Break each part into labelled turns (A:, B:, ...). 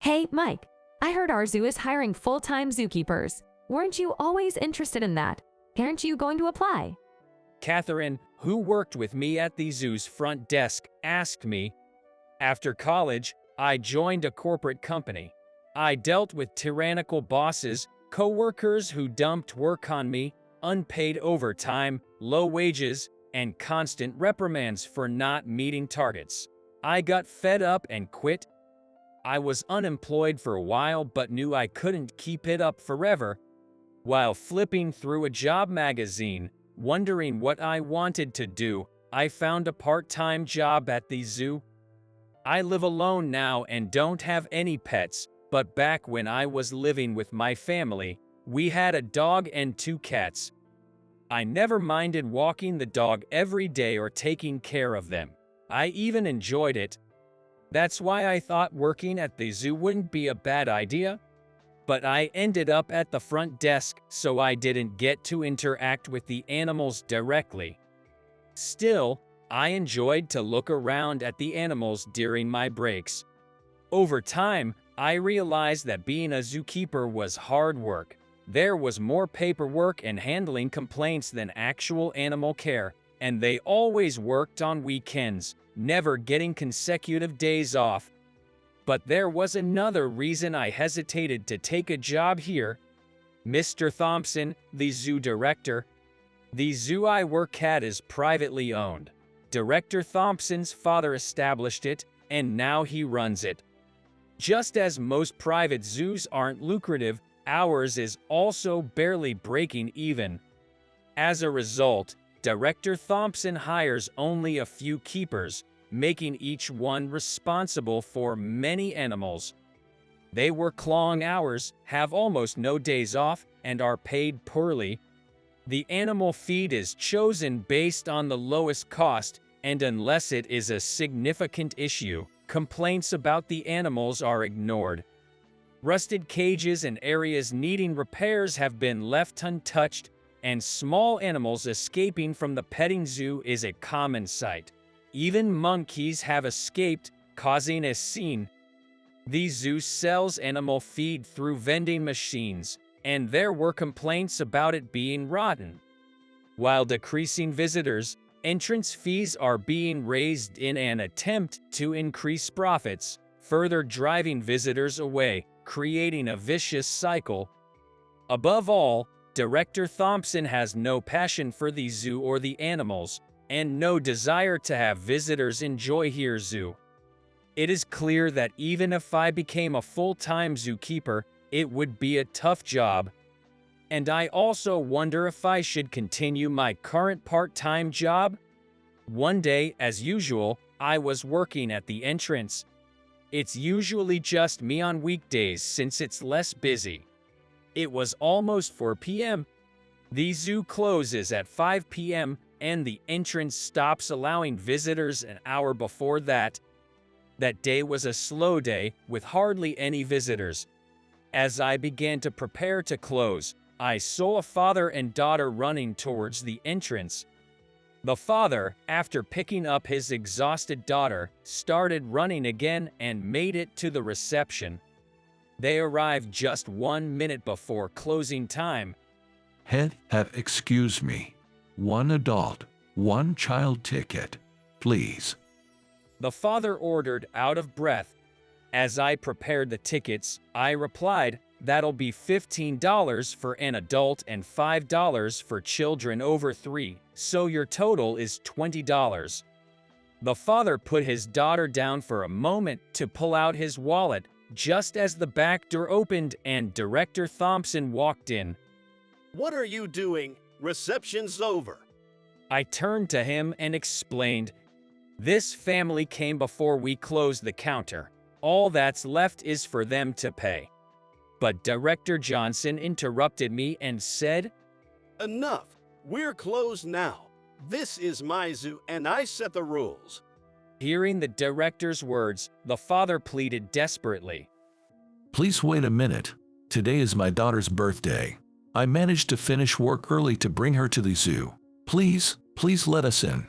A: Hey, Mike, I heard our zoo is hiring full-time zookeepers. Weren't you always interested in that? Aren't you going to apply?
B: Catherine, who worked with me at the zoo's front desk, asked me. After college, I joined a corporate company. I dealt with tyrannical bosses, co-workers who dumped work on me, unpaid overtime, low wages, and constant reprimands for not meeting targets. I got fed up and quit. I was unemployed for a while but knew I couldn't keep it up forever. While flipping through a job magazine, wondering what I wanted to do, I found a part-time job at the zoo. I live alone now and don't have any pets, but back when I was living with my family, we had a dog and 2 cats. I never minded walking the dog every day or taking care of them. I even enjoyed it. That's why I thought working at the zoo wouldn't be a bad idea. But I ended up at the front desk, so I didn't get to interact with the animals directly. Still, I enjoyed to look around at the animals during my breaks. Over time, I realized that being a zookeeper was hard work. There was more paperwork and handling complaints than actual animal care, and they always worked on weekends, never getting consecutive days off. But there was another reason I hesitated to take a job here. Mr. Thompson, the zoo director. The zoo I work at is privately owned. Director Thompson's father established it, and now he runs it. Just as most private zoos aren't lucrative, ours is also barely breaking even. As a result, Director Thompson hires only a few keepers, making each one responsible for many animals. They work long hours, have almost no days off, and are paid poorly. The animal feed is chosen based on the lowest cost, and unless it is a significant issue, complaints about the animals are ignored. Rusted cages and areas needing repairs have been left untouched, and small animals escaping from the petting zoo is a common sight. Even monkeys have escaped, causing a scene. The zoo sells animal feed through vending machines, and there were complaints about it being rotten. While decreasing visitors, entrance fees are being raised in an attempt to increase profits, further driving visitors away, creating a vicious cycle. Above all, Director Thompson has no passion for the zoo or the animals, and no desire to have visitors enjoy here zoo. It is clear that even if I became a full-time zookeeper, it would be a tough job. And I also wonder if I should continue my current part-time job. One day, as usual, I was working at the entrance. It's usually just me on weekdays since it's less busy. It was almost 4 p.m. The zoo closes at 5 p.m. and the entrance stops allowing visitors an hour before that. That day was a slow day with hardly any visitors. As I began to prepare to close, I saw a father and daughter running towards the entrance. The father, after picking up his exhausted daughter, started running again and made it to the reception. They arrived just 1 minute before closing time.
C: Excuse me. 1 adult, 1 child ticket, please.
B: The father ordered out of breath. As I prepared the tickets, I replied, "That'll be $15 for an adult and $5 for children over 3, so your total is $20. The father put his daughter down for a moment to pull out his wallet, just as the back door opened and Director Thompson walked in.
D: "What are you doing? Reception's over."
B: I turned to him and explained, "This family came before we closed the counter. All that's left is for them to pay." But Director Johnson interrupted me and said,
D: "Enough. We're closed now. This is my zoo and I set the rules."
B: Hearing the director's words, the father pleaded desperately,
C: Please wait a minute. Today is my daughter's birthday. I managed to finish work early to bring her to the zoo. Please let us in.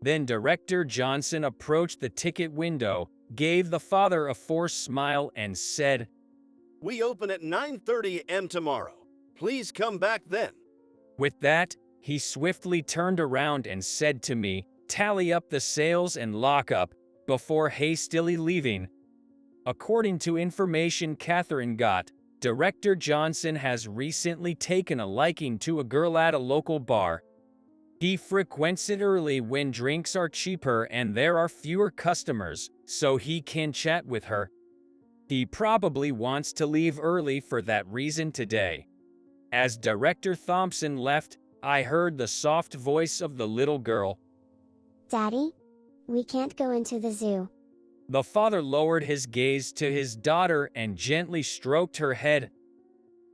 B: Then Director Johnson approached the ticket window, gave the father a forced smile, and said,
D: We open at 9:30 a.m. tomorrow. Please come back then.
B: With that, he swiftly turned around and said to me, Tally up the sales and lock up, before hastily leaving. According to information Catherine got, Director Johnson has recently taken a liking to a girl at a local bar. He frequents it early when drinks are cheaper and there are fewer customers, so he can chat with her. He probably wants to leave early for that reason today. As Director Thompson left, I heard the soft voice of the little girl.
E: Daddy? We can't go into the zoo.
B: The father lowered his gaze to his daughter and gently stroked her head.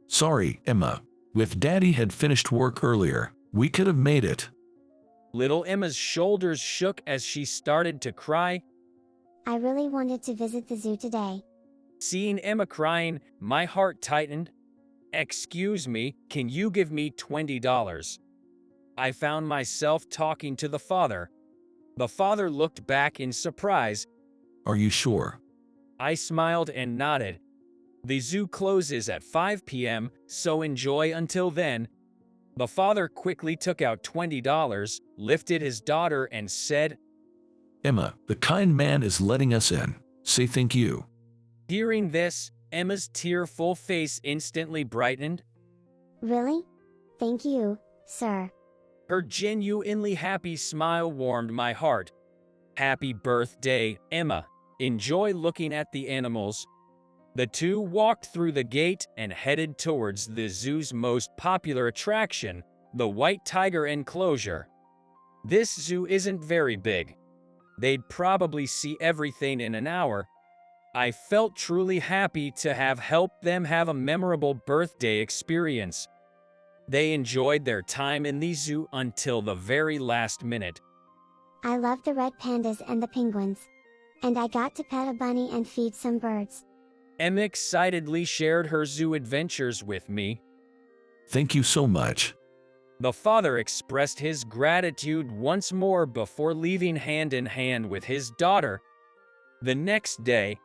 C: Sorry, Emma. If Daddy had finished work earlier, we could have made it.
B: Little Emma's shoulders shook as she started to cry.
E: I really wanted to visit the zoo today.
B: Seeing Emma crying, my heart tightened. Excuse me, can you give me $20? I found myself talking to the father. The father looked back in surprise.
C: Are you sure?
B: I smiled and nodded. The zoo closes at 5 p.m., so enjoy until then. The father quickly took out $20, lifted his daughter, and said,
C: Emma, the kind man is letting us in. Say thank you.
B: Hearing this, Emma's tearful face instantly brightened.
E: Really? Thank you, sir.
B: Her genuinely happy smile warmed my heart. Happy birthday, Emma. Enjoy looking at the animals. The two walked through the gate and headed towards the zoo's most popular attraction, the White Tiger enclosure. This zoo isn't very big. They'd probably see everything in an hour. I felt truly happy to have helped them have a memorable birthday experience. They enjoyed their time in the zoo until the very last minute.
E: I love the red pandas and the penguins. And I got to pet a bunny and feed some birds.
B: Emma excitedly shared her zoo adventures with me.
C: Thank you so much.
B: The father expressed his gratitude once more before leaving hand in hand with his daughter. The next day,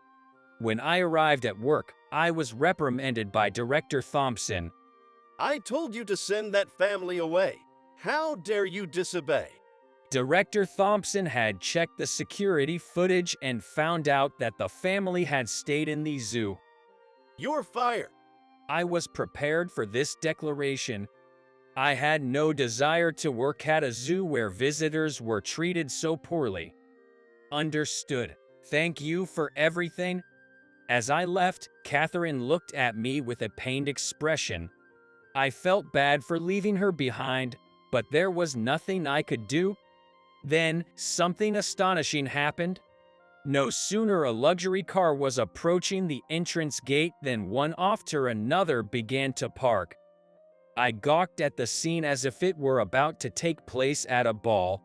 B: when I arrived at work, I was reprimanded by Director Thompson.
D: I told you to send that family away. How dare you disobey?
B: Director Thompson had checked the security footage and found out that the family had stayed in the zoo.
D: You're fired.
B: I was prepared for this declaration. I had no desire to work at a zoo where visitors were treated so poorly. Understood. Thank you for everything. As I left, Catherine looked at me with a pained expression. I felt bad for leaving her behind, but there was nothing I could do. Then, something astonishing happened. No sooner a luxury car was approaching the entrance gate than one after another began to park. I gawked at the scene as if it were about to take place at a ball.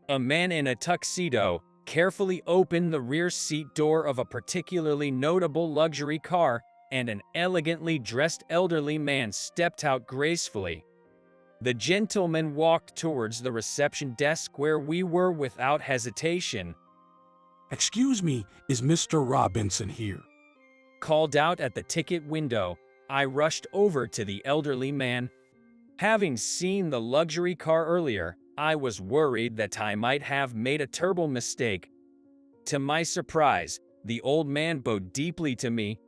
B: A man in a tuxedo carefully opened the rear seat door of a particularly notable luxury car, and an elegantly dressed elderly man stepped out gracefully. The gentleman walked towards the reception desk where we were without hesitation.
F: Excuse me, is Mr. Robinson here?
B: Called out at the ticket window, I rushed over to the elderly man. Having seen the luxury car earlier, I was worried that I might have made a terrible mistake. To my surprise, the old man bowed deeply to me.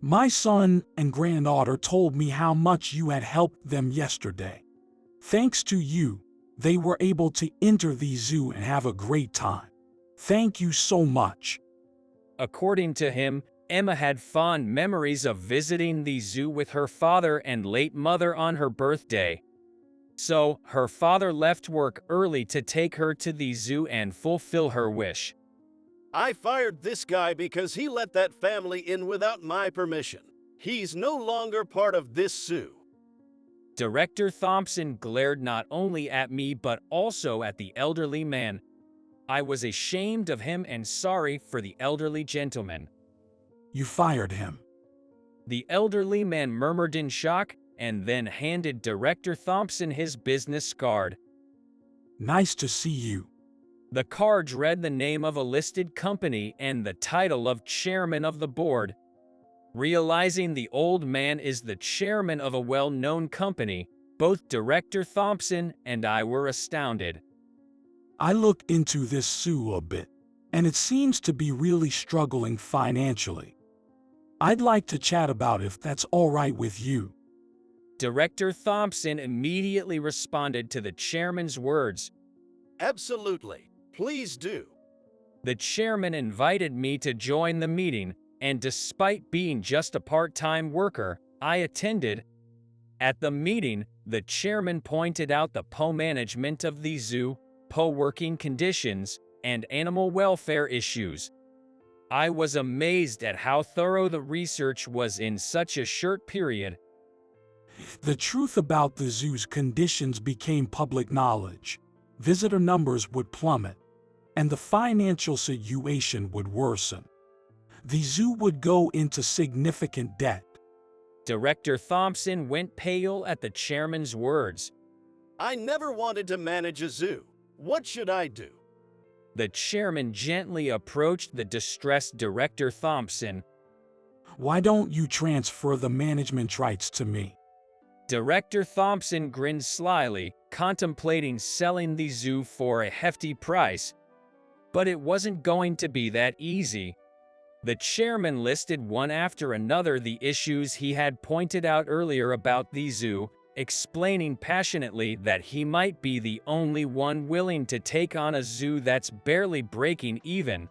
F: My son and granddaughter told me how much you had helped them yesterday. Thanks to you, they were able to enter the zoo and have a great time. Thank you so much.
B: According to him, Emma had fond memories of visiting the zoo with her father and late mother on her birthday. So, her father left work early to take her to the zoo and fulfill her wish.
D: I fired this guy because he let that family in without my permission. He's no longer part of this zoo.
B: Director Thompson glared not only at me but also at the elderly man. I was ashamed of him and sorry for the elderly gentleman.
F: You fired him.
B: The elderly man murmured in shock and then handed Director Thompson his business card.
F: Nice to see you.
B: The card read the name of a listed company and the title of chairman of the board. Realizing the old man is the chairman of a well-known company, both Director Thompson and I were astounded.
F: I looked into this zoo a bit, and it seems to be really struggling financially. I'd like to chat about if that's all right with you.
B: Director Thompson immediately responded to the chairman's words.
D: Absolutely. Please do.
B: The chairman invited me to join the meeting, and despite being just a part-time worker, I attended. At the meeting, the chairman pointed out the poor management of the zoo, poor working conditions, and animal welfare issues. I was amazed at how thorough the research was in such a short period.
F: The truth about the zoo's conditions became public knowledge. Visitor numbers would plummet, and the financial situation would worsen. The zoo would go into significant debt.
B: Director Thompson went pale at the chairman's words.
D: I never wanted to manage a zoo. What should I do?
B: The chairman gently approached the distressed Director Thompson.
F: Why don't you transfer the management rights to me?
B: Director Thompson grinned slyly, contemplating selling the zoo for a hefty price. But it wasn't going to be that easy. The chairman listed one after another the issues he had pointed out earlier about the zoo, explaining passionately that he might be the only one willing to take on a zoo that's barely breaking even.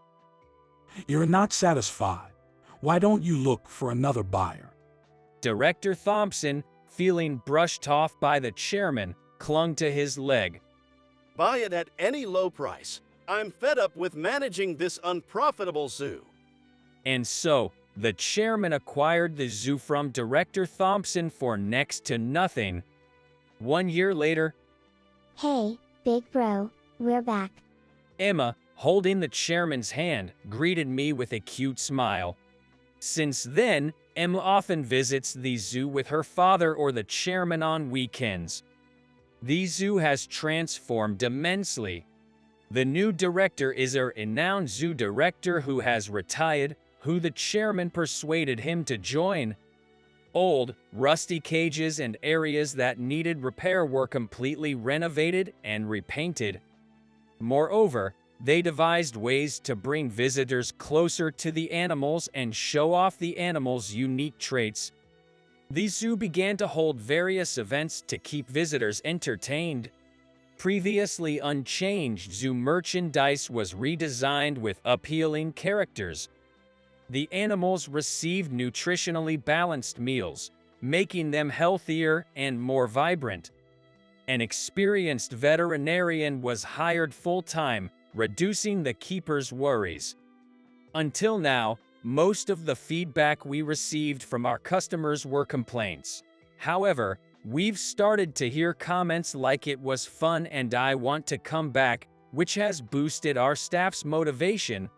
F: You're not satisfied. Why don't you look for another buyer?
B: Director Thompson, feeling brushed off by the chairman, clung to his leg.
D: Buy it at any low price. I'm fed up with managing this unprofitable zoo.
B: And so, the chairman acquired the zoo from Director Thompson for next to nothing. 1 year later,
E: Hey, big bro, we're back.
B: Emma, holding the chairman's hand, greeted me with a cute smile. Since then, Emma often visits the zoo with her father or the chairman on weekends. The zoo has transformed immensely. The new director is a renowned zoo director who has retired, who the chairman persuaded him to join. Old, rusty cages and areas that needed repair were completely renovated and repainted. Moreover, they devised ways to bring visitors closer to the animals and show off the animals' unique traits. The zoo began to hold various events to keep visitors entertained. Previously unchanged zoo merchandise was redesigned with appealing characters. The animals received nutritionally balanced meals, making them healthier and more vibrant. An experienced veterinarian was hired full-time, reducing the keeper's worries. Until now, most of the feedback we received from our customers were complaints. However, we've started to hear comments like it was fun and I want to come back, which has boosted our staff's motivation.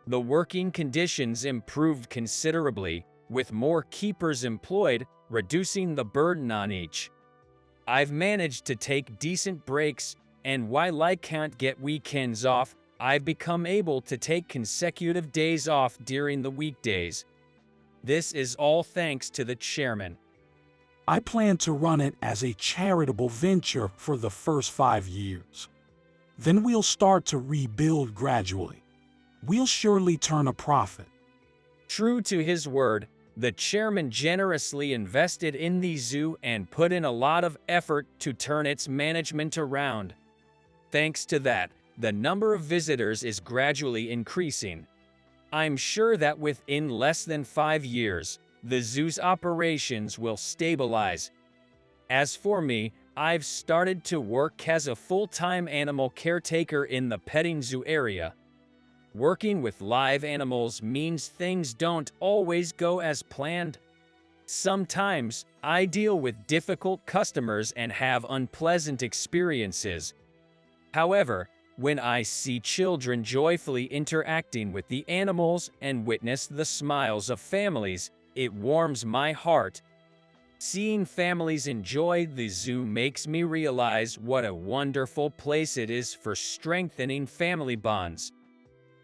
B: The working conditions improved considerably, with more keepers employed, reducing the burden on each. I've managed to take decent breaks, and while I can't get weekends off, I've become able to take consecutive days off during the weekdays. This is all thanks to the chairman.
F: I plan to run it as a charitable venture for the first 5 years. Then we'll start to rebuild gradually. We'll surely turn a profit.
B: True to his word, the chairman generously invested in the zoo and put in a lot of effort to turn its management around. Thanks to that, the number of visitors is gradually increasing. I'm sure that within less than 5 years, the zoo's operations will stabilize. As for me, I've started to work as a full-time animal caretaker in the petting zoo area. Working with live animals means things don't always go as planned. Sometimes, I deal with difficult customers and have unpleasant experiences. However, when I see children joyfully interacting with the animals and witness the smiles of families, it warms my heart. Seeing families enjoy the zoo makes me realize what a wonderful place it is for strengthening family bonds.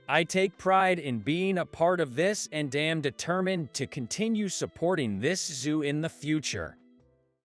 B: I take pride in being a part of this and am determined to continue supporting this zoo in the future.